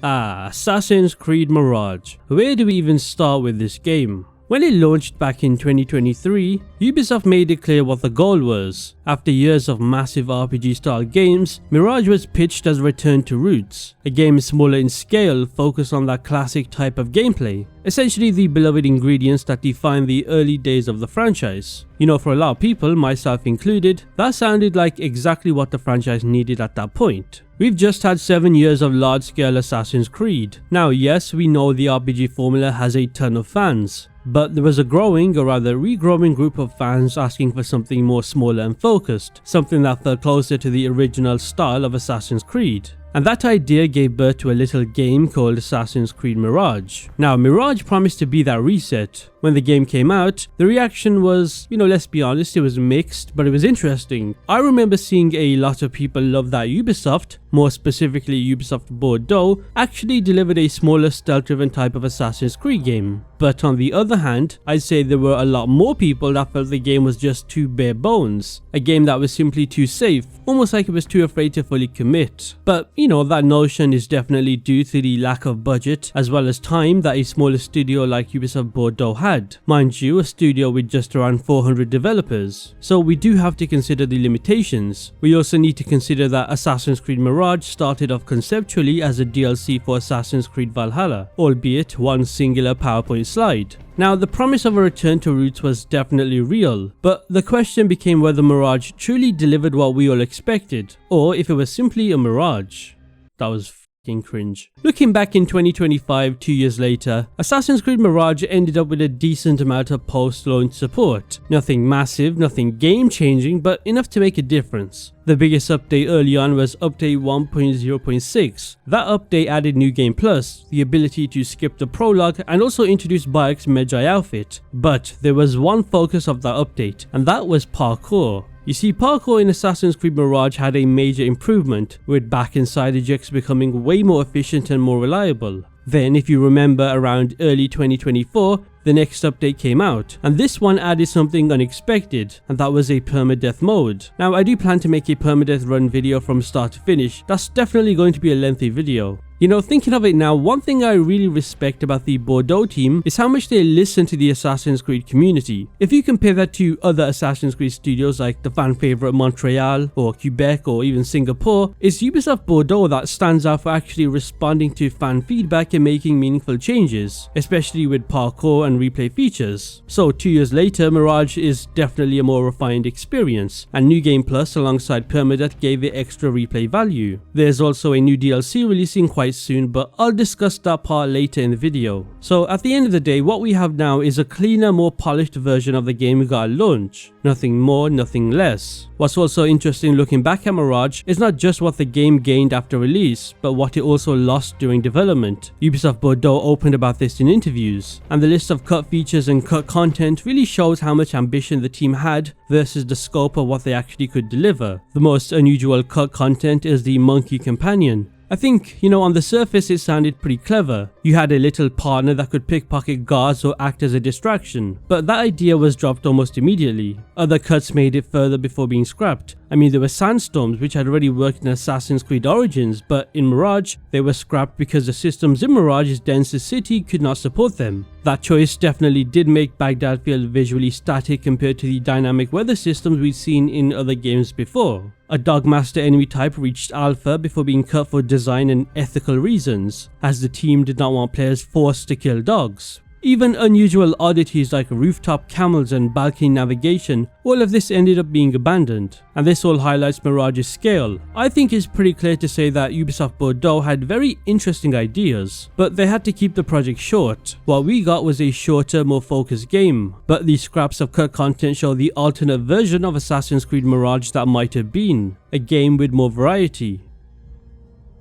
Assassin's Creed Mirage. Where do we even start with this game? When it launched back in 2023, Ubisoft made it clear what the goal was. After years of massive RPG style games, Mirage was pitched as a return to roots, a game smaller in scale focused on that classic type of gameplay, essentially the beloved ingredients that define the early days of the franchise. You know, for a lot of people, myself included, that sounded like exactly what the franchise needed at that point. We've just had 7 years of large-scale Assassin's Creed. Now yes, we know the RPG formula has a ton of fans, but there was a growing, or rather regrowing group of fans asking for something more smaller and focused, something that felt closer to the original style of Assassin's Creed. And that idea gave birth to a little game called Assassin's Creed Mirage. Now, Mirage promised to be that reset. When the game came out, the reaction was, let's be honest, it was mixed, but it was interesting. I remember seeing a lot of people love that Ubisoft, more specifically Ubisoft Bordeaux, actually delivered a smaller stealth-driven type of Assassin's Creed game. But on the other hand, I'd say there were a lot more people that felt the game was just too bare bones. A game that was simply too safe, almost like it was too afraid to fully commit. But, that notion is definitely due to the lack of budget as well as time that a smaller studio like Ubisoft Bordeaux had. Mind you, a studio with just around 400 developers. So we do have to consider the limitations. We also need to consider that Assassin's Creed Mirage started off conceptually as a DLC for Assassin's Creed Valhalla, albeit one singular PowerPoint slide. Now, the promise of a return to roots was definitely real, but the question became whether Mirage truly delivered what we all expected, or if it was simply a mirage. That was f***ing cringe. Looking back in 2025, 2 years later, Assassin's Creed Mirage ended up with a decent amount of post-launch support. Nothing massive, nothing game-changing, but enough to make a difference. The biggest update early on was update 1.0.6. That update added New Game Plus, the ability to skip the prologue, and also introduced Bayek's Medjay outfit. But there was one focus of that update, and that was parkour. You see, parkour in Assassin's Creed Mirage had a major improvement, with back-end side ejects becoming way more efficient and more reliable. Then, if you remember, around early 2024, the next update came out, and this one added something unexpected, and that was a permadeath mode. Now, I do plan to make a permadeath run video from start to finish. That's definitely going to be a lengthy video. Thinking of it now, one thing I really respect about the Bordeaux team is how much they listen to the Assassin's Creed community. If you compare that to other Assassin's Creed studios like the fan favorite Montreal, or Quebec, or even Singapore, it's Ubisoft Bordeaux that stands out for actually responding to fan feedback and making meaningful changes, especially with parkour and replay features. So 2 years later, Mirage is definitely a more refined experience, and New Game Plus alongside permadeath gave it extra replay value. There's also a new DLC releasing quite soon, but I'll discuss that part later in the video. So at the end of the day, what we have now is a cleaner, more polished version of the game we got at launch. Nothing more, nothing less. What's also interesting looking back at Mirage is not just what the game gained after release, but what it also lost during development. Ubisoft Bordeaux opened about this in interviews, and the list of cut features and cut content really shows how much ambition the team had versus the scope of what they actually could deliver. The most unusual cut content is the monkey companion. I think, on the surface it sounded pretty clever. You had a little partner that could pickpocket guards or act as a distraction, but that idea was dropped almost immediately. Other cuts made it further before being scrapped. There were sandstorms which had already worked in Assassin's Creed Origins, but in Mirage, they were scrapped because the systems in Mirage's densest city could not support them. That choice definitely did make Baghdad feel visually static compared to the dynamic weather systems we'd seen in other games before. A Dogmaster enemy type reached alpha before being cut for design and ethical reasons, as the team did not want players forced to kill dogs. Even unusual oddities like rooftop camels and balcony navigation, all of this ended up being abandoned. And this all highlights Mirage's scale. I think it's pretty clear to say that Ubisoft Bordeaux had very interesting ideas, but they had to keep the project short. What we got was a shorter, more focused game, but these scraps of cut content show the alternate version of Assassin's Creed Mirage that might have been, a game with more variety.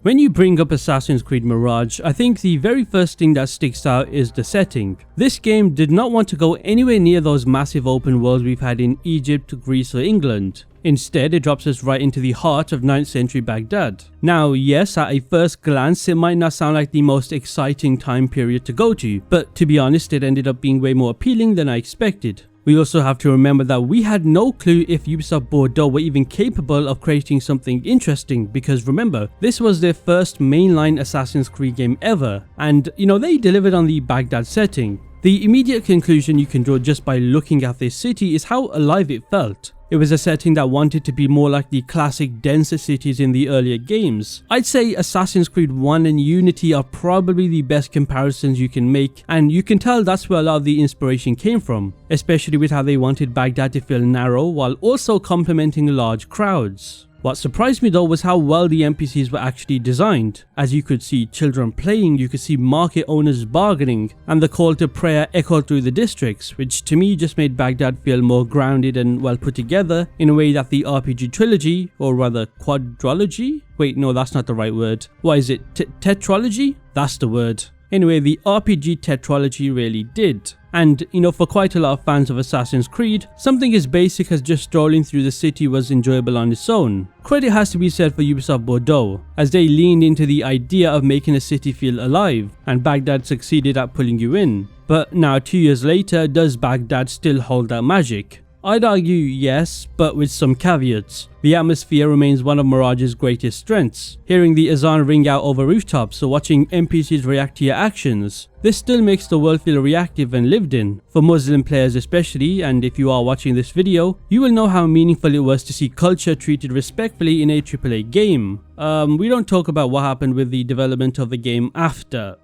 When you bring up Assassin's Creed Mirage, I think the very first thing that sticks out is the setting. This game did not want to go anywhere near those massive open worlds we've had in Egypt, Greece or England. Instead, it drops us right into the heart of 9th century Baghdad. Now, yes, at a first glance, it might not sound like the most exciting time period to go to, but to be honest, it ended up being way more appealing than I expected. We also have to remember that we had no clue if Ubisoft Bordeaux were even capable of creating something interesting, because remember, this was their first mainline Assassin's Creed game ever, and they delivered on the Baghdad setting. The immediate conclusion you can draw just by looking at this city is how alive it felt. It was a setting that wanted to be more like the classic denser cities in the earlier games. I'd say Assassin's Creed 1 and Unity are probably the best comparisons you can make, and you can tell that's where a lot of the inspiration came from, especially with how they wanted Baghdad to feel narrow while also complementing large crowds. What surprised me though was how well the NPCs were actually designed. As you could see children playing, you could see market owners bargaining, and the call to prayer echoed through the districts, which to me just made Baghdad feel more grounded and well put together in a way that the RPG trilogy, or rather quadrilogy? Wait, no, that's not the right word. What is it? Tetralogy? That's the word. Anyway, the RPG tetralogy really did. And for quite a lot of fans of Assassin's Creed, something as basic as just strolling through the city was enjoyable on its own. Credit has to be said for Ubisoft Bordeaux, as they leaned into the idea of making a city feel alive, and Baghdad succeeded at pulling you in. But now 2 years later, does Baghdad still hold that magic? I'd argue yes, but with some caveats. The atmosphere remains one of Mirage's greatest strengths. Hearing the azan ring out over rooftops or watching NPCs react to your actions, this still makes the world feel reactive and lived in. For Muslim players especially, and if you are watching this video, you will know how meaningful it was to see culture treated respectfully in a AAA game. We don't talk about what happened with the development of the game after.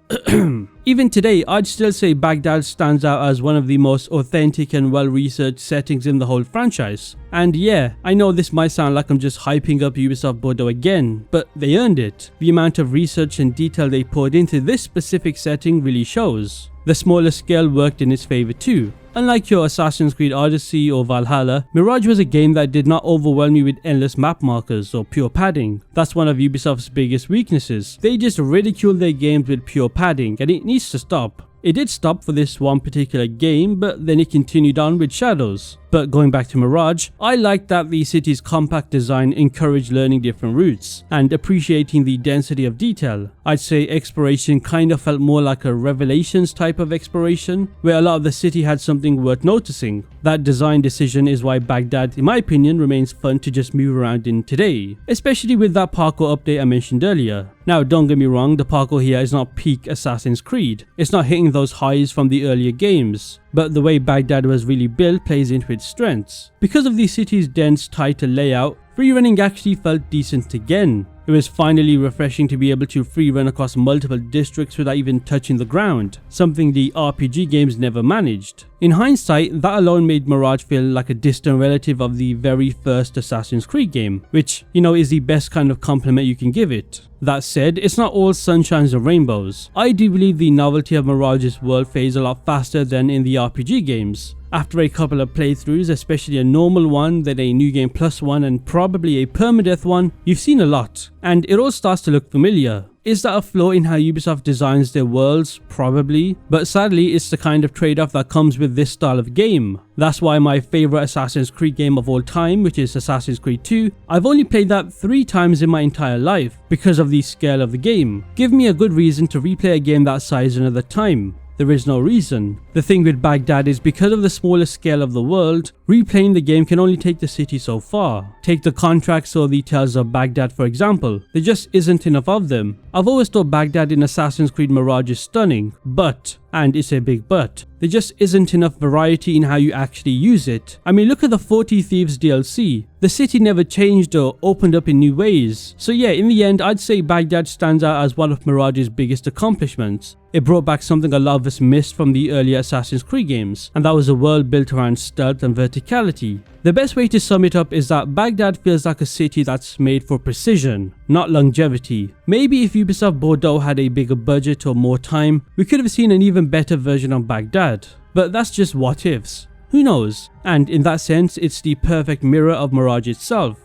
Even today, I'd still say Baghdad stands out as one of the most authentic and well-researched settings in the whole franchise. And yeah, I know this might sound like I'm just hyping up Ubisoft Bordeaux again, but they earned it. The amount of research and detail they poured into this specific setting really shows. The smaller scale worked in its favour too. Unlike your Assassin's Creed Odyssey or Valhalla, Mirage was a game that did not overwhelm you with endless map markers or pure padding. That's one of Ubisoft's biggest weaknesses. They just ridicule their games with pure padding, and it needs to stop. It did stop for this one particular game, but then it continued on with Shadows. But going back to Mirage, I liked that the city's compact design encouraged learning different routes and appreciating the density of detail. I'd say exploration kind of felt more like a Revelations type of exploration, where a lot of the city had something worth noticing. That design decision is why Baghdad, in my opinion, remains fun to just move around in today, especially with that parkour update I mentioned earlier. Now don't get me wrong, the parkour here is not peak Assassin's Creed. It's not hitting those highs from the earlier games, but the way Baghdad was really built plays into its strengths. Because of the city's dense, tighter layout, freerunning actually felt decent again. It was finally refreshing to be able to freerun across multiple districts without even touching the ground, something the RPG games never managed. In hindsight, that alone made Mirage feel like a distant relative of the very first Assassin's Creed game, which, is the best kind of compliment you can give it. That said, it's not all sunshines and rainbows. I do believe the novelty of Mirage's world fades a lot faster than in the RPG games. After a couple of playthroughs, especially a normal one, then a New Game Plus one, and probably a permadeath one, you've seen a lot, and it all starts to look familiar. Is that a flaw in how Ubisoft designs their worlds? Probably, but sadly it's the kind of trade-off that comes with this style of game. That's why my favourite Assassin's Creed game of all time, which is Assassin's Creed 2, I've only played that 3 times in my entire life, because of the scale of the game. Give me a good reason to replay a game that size another time. There is no reason. The thing with Baghdad is because of the smaller scale of the world, replaying the game can only take the city so far. Take the contracts or the Tales of Baghdad for example, there just isn't enough of them. I've always thought Baghdad in Assassin's Creed Mirage is stunning, but, and it's a big but, there just isn't enough variety in how you actually use it. I mean, look at the 40 Thieves DLC. The city never changed or opened up in new ways. So yeah, in the end, I'd say Baghdad stands out as one of Mirage's biggest accomplishments. It brought back something a lot of us missed from the earlier Assassin's Creed games, and that was a world built around stealth and verticality. The best way to sum it up is that Baghdad feels like a city that's made for precision, not longevity. Maybe if Ubisoft Bordeaux had a bigger budget or more time, we could have seen an even better version of Baghdad. But that's just what ifs. Who knows? And in that sense, it's the perfect mirror of Mirage itself.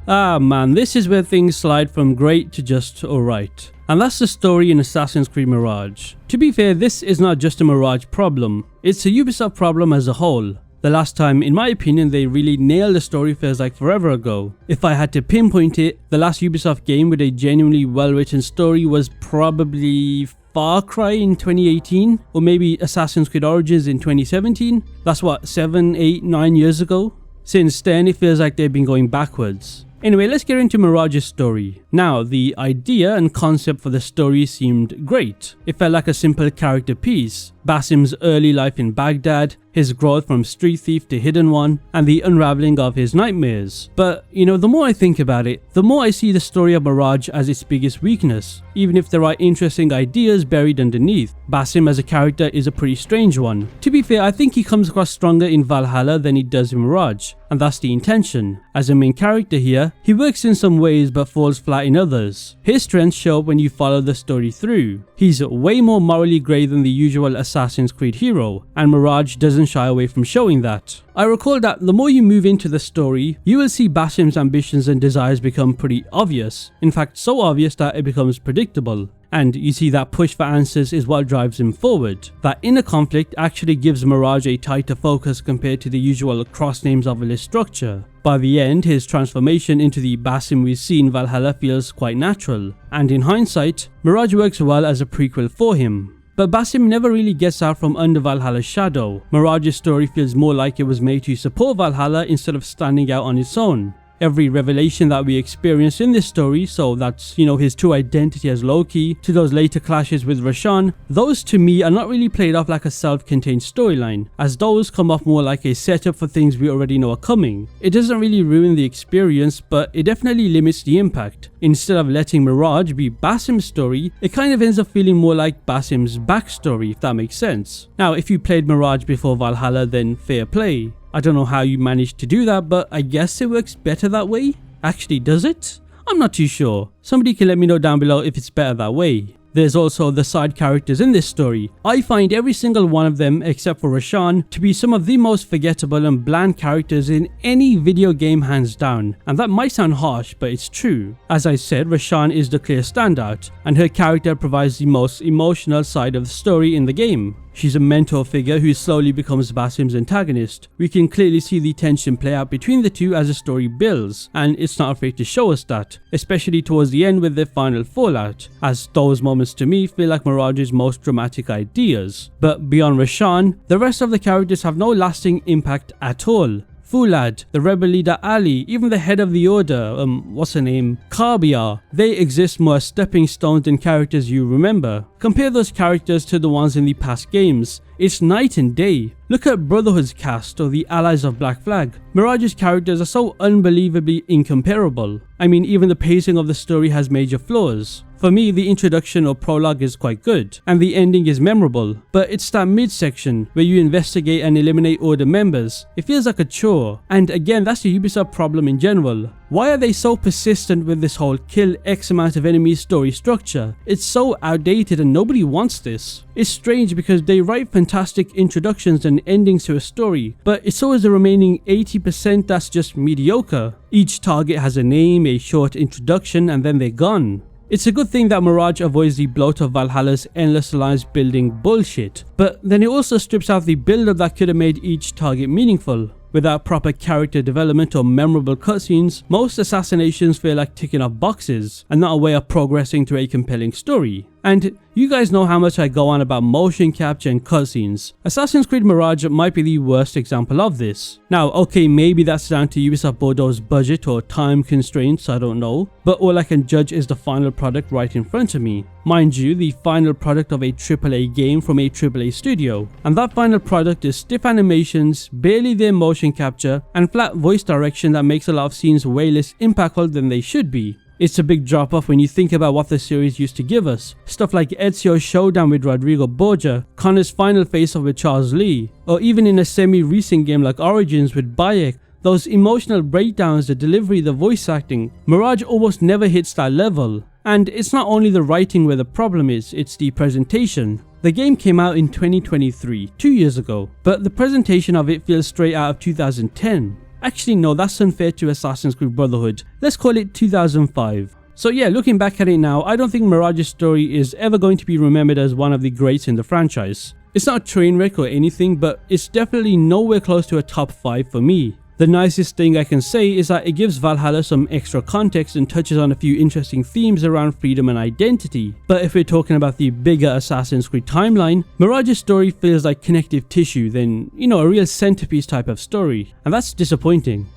Ah man, this is where things slide from great to just alright. And that's the story in Assassin's Creed Mirage. To be fair, this is not just a Mirage problem, it's a Ubisoft problem as a whole. The last time, in my opinion, they really nailed the story feels like forever ago. If I had to pinpoint it, the last Ubisoft game with a genuinely well-written story was probably Far Cry in 2018, or maybe Assassin's Creed Origins in 2017. That's what, 7, 8, 9 years ago? Since then, it feels like they've been going backwards. Anyway, let's get into Mirage's story. Now, the idea and concept for the story seemed great. It felt like a simple character piece. Basim's early life in Baghdad, his growth from street thief to hidden one, and the unraveling of his nightmares. But, the more I think about it, the more I see the story of Mirage as its biggest weakness, even if there are interesting ideas buried underneath. Basim as a character is a pretty strange one. To be fair, I think he comes across stronger in Valhalla than he does in Mirage, and that's the intention. As a main character here, he works in some ways but falls flat in others. His strengths show up when you follow the story through. He's way more morally grey than the usual Assassin's Creed hero, and Mirage doesn't shy away from showing that. I recall that the more you move into the story, you will see Basim's ambitions and desires become pretty obvious. In fact, so obvious that it becomes predictable. And you see that push for answers is what drives him forward. That inner conflict actually gives Mirage a tighter focus compared to the usual cross names of a list structure. By the end, his transformation into the Basim we see in Valhalla feels quite natural, and in hindsight, Mirage works well as a prequel for him. But Basim never really gets out from under Valhalla's shadow. Mirage's story feels more like it was made to support Valhalla instead of standing out on its own. Every revelation that we experience in this story, so that's, his true identity as Loki, to those later clashes with Roshan, those to me are not really played off like a self-contained storyline, as those come off more like a setup for things we already know are coming. It doesn't really ruin the experience, but it definitely limits the impact. Instead of letting Mirage be Basim's story, it kind of ends up feeling more like Basim's backstory, if that makes sense. Now, if you played Mirage before Valhalla, then fair play. I don't know how you managed to do that, but I guess it works better that way? Actually, does it? I'm not too sure. Somebody can let me know down below if it's better that way. There's also the side characters in this story. I find every single one of them, except for Roshan, to be some of the most forgettable and bland characters in any video game hands down. And that might sound harsh, but it's true. As I said, Roshan is the clear standout, and her character provides the most emotional side of the story in the game. She's a mentor figure who slowly becomes Basim's antagonist. We can clearly see the tension play out between the two as the story builds, and it's not afraid to show us that, especially towards the end with their final fallout, as those moments to me feel like Mirage's most dramatic ideas. But beyond Roshan, the rest of the characters have no lasting impact at all. Fulad, the rebel leader Ali, even the head of the order, what's her name? Kabia, they exist more as stepping stones than characters you remember. Compare those characters to the ones in the past games. It's night and day. Look at Brotherhood's cast or the Allies of Black Flag. Mirage's characters are so unbelievably incomparable. I mean, even the pacing of the story has major flaws. For me, the introduction or prologue is quite good, and the ending is memorable, but it's that mid-section where you investigate and eliminate Order members. It feels like a chore, and again, that's the Ubisoft problem in general. Why are they so persistent with this whole kill X amount of enemies story structure? It's so outdated and nobody wants this. It's strange because they write fantastic introductions and endings to a story, but it's always the remaining 80% that's just mediocre. Each target has a name, a short introduction, and then they're gone. It's a good thing that Mirage avoids the bloat of Valhalla's endless alliance building bullshit, but then it also strips out the build-up that could have made each target meaningful. Without proper character development or memorable cutscenes, most assassinations feel like ticking off boxes and not a way of progressing to a compelling story. And you guys know how much I go on about motion capture and cutscenes. Assassin's Creed Mirage might be the worst example of this. Now, okay, maybe that's down to Ubisoft Bordeaux's budget or time constraints, I don't know, but all I can judge is the final product right in front of me. Mind you, the final product of a AAA game from a AAA studio, and that final product is stiff animations, barely their motion capture, and flat voice direction that makes a lot of scenes way less impactful than they should be. It's a big drop off when you think about what the series used to give us. Stuff like Ezio's showdown with Rodrigo Borgia, Connor's final face-off with Charles Lee, or even in a semi-recent game like Origins with Bayek. Those emotional breakdowns, the delivery, the voice acting, Mirage almost never hits that level. And it's not only the writing where the problem is, it's the presentation. The game came out in 2023, 2 years ago, but the presentation of it feels straight out of 2010. Actually no, that's unfair to Assassin's Creed Brotherhood. Let's call it 2005. So yeah, looking back at it now, I don't think Mirage's story is ever going to be remembered as one of the greats in the franchise. It's not a train wreck or anything, but it's definitely nowhere close to a top 5 for me. The nicest thing I can say is that it gives Valhalla some extra context and touches on a few interesting themes around freedom and identity. But if we're talking about the bigger Assassin's Creed timeline, Mirage's story feels like connective tissue than, a real centerpiece type of story, and that's disappointing.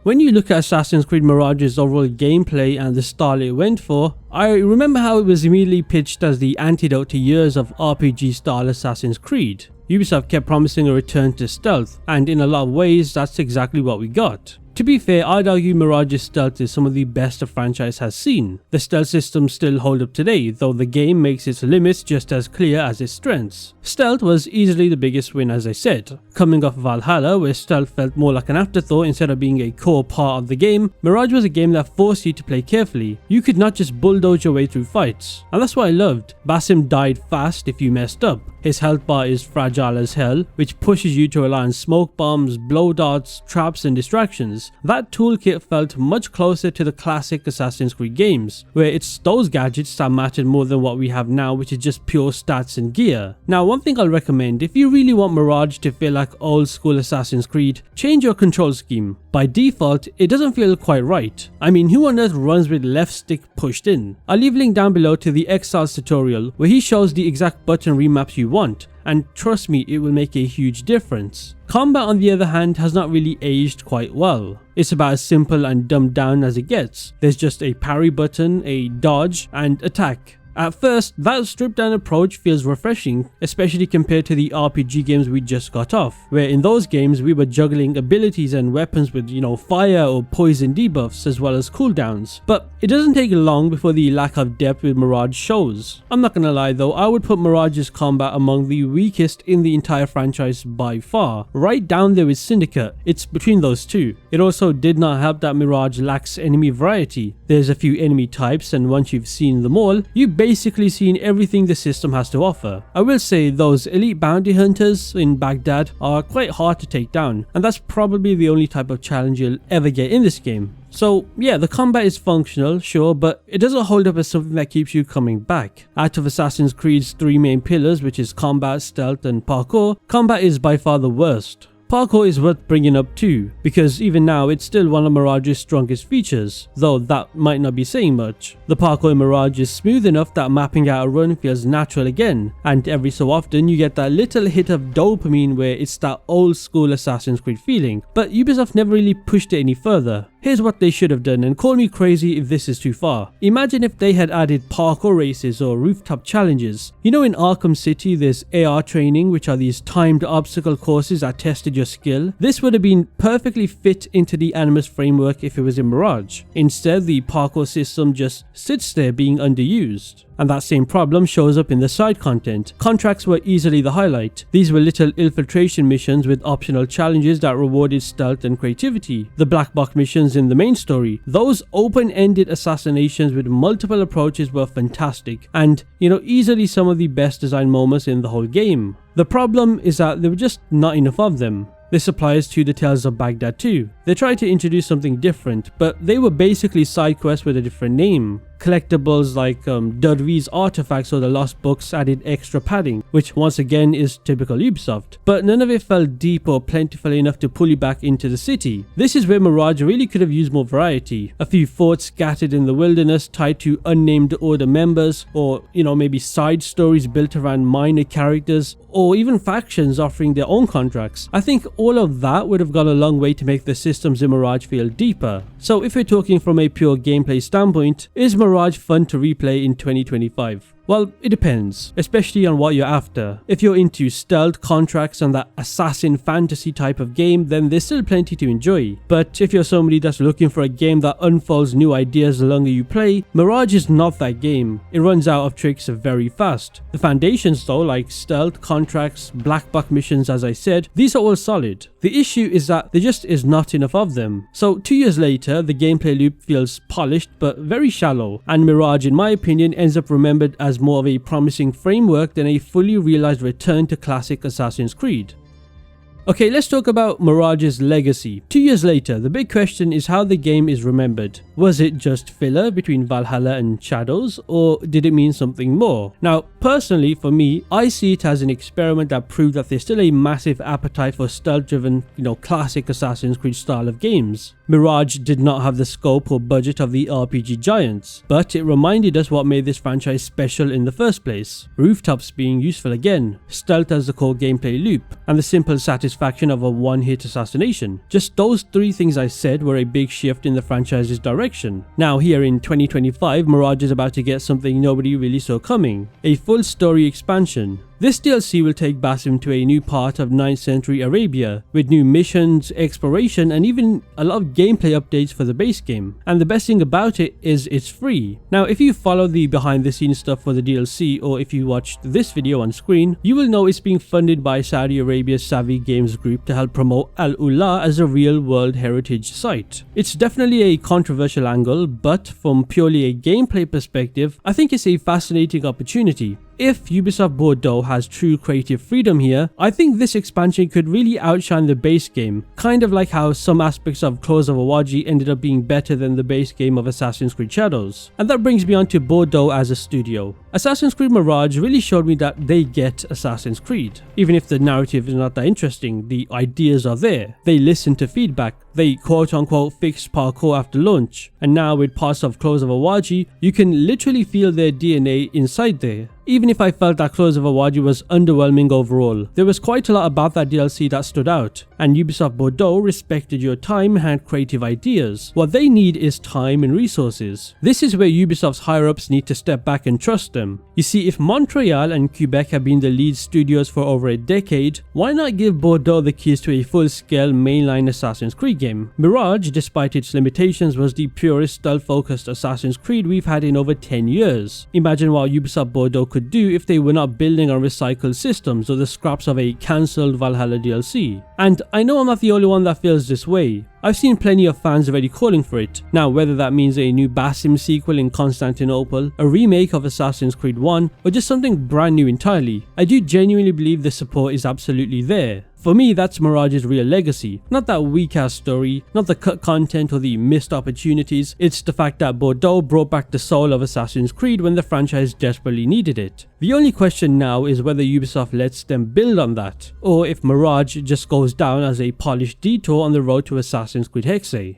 When you look at Assassin's Creed Mirage's overall gameplay and the style it went for, I remember how it was immediately pitched as the antidote to years of RPG style Assassin's Creed. Ubisoft kept promising a return to stealth, and in a lot of ways that's exactly what we got. To be fair, I'd argue Mirage's stealth is some of the best the franchise has seen. The stealth systems still hold up today, though the game makes its limits just as clear as its strengths. Stealth was easily the biggest win, as I said. Coming off Valhalla, where stealth felt more like an afterthought instead of being a core part of the game, Mirage was a game that forced you to play carefully. You could not just bulldoze your way through fights, and that's what I loved. Basim died fast if you messed up. His health bar is fragile as hell, which pushes you to rely on smoke bombs, blow darts, traps and distractions. That toolkit felt much closer to the classic Assassin's Creed games, where it's those gadgets that mattered more than what we have now, which is just pure stats and gear. Now, one thing I'll recommend, if you really want Mirage to feel like old school Assassin's Creed, change your control scheme. By default, it doesn't feel quite right. I mean, who on earth runs with left stick pushed in? I'll leave a link down below to the Exiles tutorial, where he shows the exact button remaps you want, and trust me, it will make a huge difference. Combat, on the other hand, has not really aged quite well. It's about as simple and dumbed down as it gets. There's just a parry button, a dodge, and attack. At first, that stripped down approach feels refreshing, especially compared to the RPG games we just got off, where in those games we were juggling abilities and weapons with, fire or poison debuffs as well as cooldowns. But it doesn't take long before the lack of depth with Mirage shows. I'm not gonna lie though, I would put Mirage's combat among the weakest in the entire franchise by far, right down there with Syndicate. It's between those two. It also did not help that Mirage lacks enemy variety. There's a few enemy types, and once you've seen them all, you basically seen everything the system has to offer. I will say those elite bounty hunters in Baghdad are quite hard to take down, and that's probably the only type of challenge you'll ever get in this game. So yeah, the combat is functional, sure, but it doesn't hold up as something that keeps you coming back. Out of Assassin's Creed's three main pillars, which is combat, stealth and parkour, combat is by far the worst. Parkour is worth bringing up too, because even now it's still one of Mirage's strongest features, though that might not be saying much. The parkour in Mirage is smooth enough that mapping out a run feels natural again, and every so often you get that little hit of dopamine where it's that old school Assassin's Creed feeling, but Ubisoft never really pushed it any further. Here's what they should have done, and call me crazy if this is too far. Imagine if they had added parkour races or rooftop challenges. In Arkham City there's AR training, which are these timed obstacle courses that tested your skill. This would have been perfectly fit into the Animus framework if it was in Mirage. Instead, the parkour system just sits there being underused. And that same problem shows up in the side content. Contracts were easily the highlight. These were little infiltration missions with optional challenges that rewarded stealth and creativity. The black box missions in the main story, those open-ended assassinations with multiple approaches were fantastic, and easily some of the best design moments in the whole game. The problem is that there were just not enough of them. This applies to the Tales of Baghdad too. They tried to introduce something different, but they were basically side quests with a different name. Collectibles like Dudley's artifacts or the lost books added extra padding, which once again is typical Ubisoft, but none of it felt deep or plentiful enough to pull you back into the city. This is where Mirage really could have used more variety. A few forts scattered in the wilderness tied to unnamed order members, or maybe side stories built around minor characters, or even factions offering their own contracts. I think all of that would have gone a long way to make the systems in Mirage feel deeper. So if we're talking from a pure gameplay standpoint, is Mirage fun to replay in 2025? Well, it depends, especially on what you're after. If you're into stealth, contracts and that assassin fantasy type of game, then there's still plenty to enjoy. But if you're somebody that's looking for a game that unfolds new ideas the longer you play, Mirage is not that game. It runs out of tricks very fast. The foundations though, like stealth, contracts, black box missions as I said, these are all solid. The issue is that there just is not enough of them. So 2 years later, the gameplay loop feels polished but very shallow, and Mirage in my opinion ends up remembered as more of a promising framework than a fully realized return to classic Assassin's Creed. Okay, let's talk about Mirage's legacy. 2 years later, the big question is how the game is remembered. Was it just filler between Valhalla and Shadows, or did it mean something more? Now, personally for me, I see it as an experiment that proved that there's still a massive appetite for stealth-driven, classic Assassin's Creed style of games. Mirage did not have the scope or budget of the RPG giants, but it reminded us what made this franchise special in the first place. Rooftops being useful again, stealth as the core gameplay loop, and the simple satisfaction of a one-hit assassination. Just those three things I said were a big shift in the franchise's direction. Now here in 2025, Mirage is about to get something nobody really saw coming, a full story expansion. This DLC will take Basim to a new part of 9th century Arabia, with new missions, exploration, and even a lot of gameplay updates for the base game. And the best thing about it is it's free. Now if you follow the behind the scenes stuff for the DLC, or if you watched this video on screen, you will know it's being funded by Saudi Arabia's Savvy Games Group to help promote Al Ula as a real world heritage site. It's definitely a controversial angle, but from purely a gameplay perspective, I think it's a fascinating opportunity. If Ubisoft Bordeaux has true creative freedom here, I think this expansion could really outshine the base game, kind of like how some aspects of Claws of Awaji ended up being better than the base game of Assassin's Creed Shadows. And that brings me on to Bordeaux as a studio. Assassin's Creed Mirage really showed me that they get Assassin's Creed. Even if the narrative is not that interesting, the ideas are there. They listen to feedback. They quote-unquote fixed parkour after launch. And now with parts of Claws of Awaji, you can literally feel their DNA inside there. Even if I felt that Claws of Awaji was underwhelming overall, there was quite a lot about that DLC that stood out, and Ubisoft Bordeaux respected your time and had creative ideas. What they need is time and resources. This is where Ubisoft's higher-ups need to step back and trust them. You see, if Montreal and Quebec have been the lead studios for over a decade, why not give Bordeaux the keys to a full-scale mainline Assassin's Creed game? Mirage, despite its limitations, was the purest stealth-focused Assassin's Creed we've had in over 10 years. Imagine what Ubisoft Bordeaux could do if they were not building on recycled systems or the scraps of a cancelled Valhalla DLC. And I know I'm not the only one that feels this way. I've seen plenty of fans already calling for it. Now whether that means a new Basim sequel in Constantinople, a remake of Assassin's Creed 1, or just something brand new entirely, I do genuinely believe the support is absolutely there. For me, that's Mirage's real legacy. Not that weak-ass story, not the cut content or the missed opportunities, it's the fact that Bordeaux brought back the soul of Assassin's Creed when the franchise desperately needed it. The only question now is whether Ubisoft lets them build on that, or if Mirage just goes down as a polished detour on the road to Assassin's Creed Hexe.